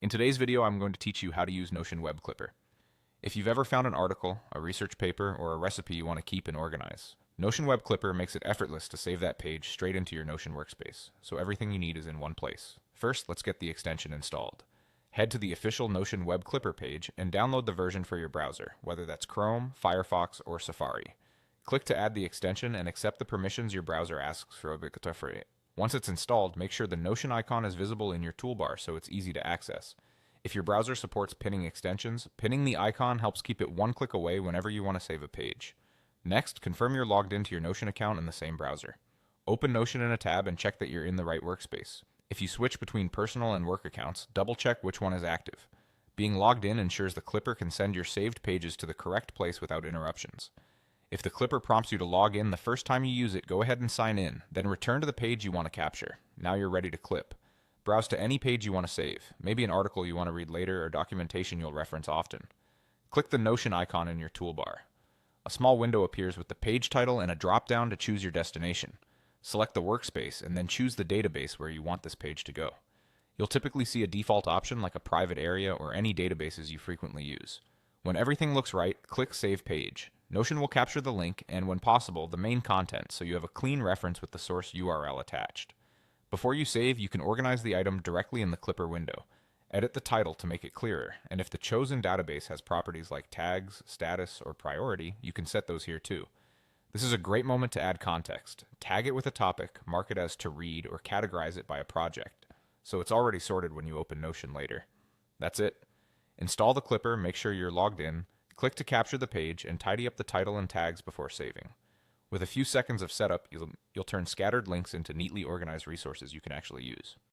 In today's video, I'm going to teach you how to use Notion Web Clipper. If you've ever found an article, a research paper, or a recipe you want to keep and organize, Notion Web Clipper makes it effortless to save that page straight into your Notion workspace, so everything you need is in one place. First, let's get the extension installed. Head to the official Notion Web Clipper page and download the version for your browser, whether that's Chrome, Firefox, or Safari. Click to add the extension and accept the permissions your browser asks for. Once it's installed, make sure the Notion icon is visible in your toolbar so it's easy to access. If your browser supports pinning extensions, pinning the icon helps keep it one click away whenever you want to save a page. Next, confirm you're logged into your Notion account in the same browser. Open Notion in a tab and check that you're in the right workspace. If you switch between personal and work accounts, double check which one is active. Being logged in ensures the Clipper can send your saved pages to the correct place without interruptions. If the Clipper prompts you to log in the first time you use it, go ahead and sign in, then return to the page you want to capture. Now you're ready to clip. Browse to any page you want to save, maybe an article you want to read later or documentation you'll reference often. Click the Notion icon in your toolbar. A small window appears with the page title and a drop-down to choose your destination. Select the workspace and then choose the database where you want this page to go. You'll typically see a default option like a private area or any databases you frequently use. When everything looks right, click Save Page. Notion will capture the link and, when possible, the main content so you have a clean reference with the source URL attached. Before you save, you can organize the item directly in the Clipper window. Edit the title to make it clearer, and if the chosen database has properties like tags, status, or priority, you can set those here too. This is a great moment to add context. Tag it with a topic, mark it as to read, or categorize it by a project, so it's already sorted when you open Notion later. That's it. Install the Clipper, make sure you're logged in, click to capture the page, and tidy up the title and tags before saving. With a few seconds of setup, you'll turn scattered links into neatly organized resources you can actually use.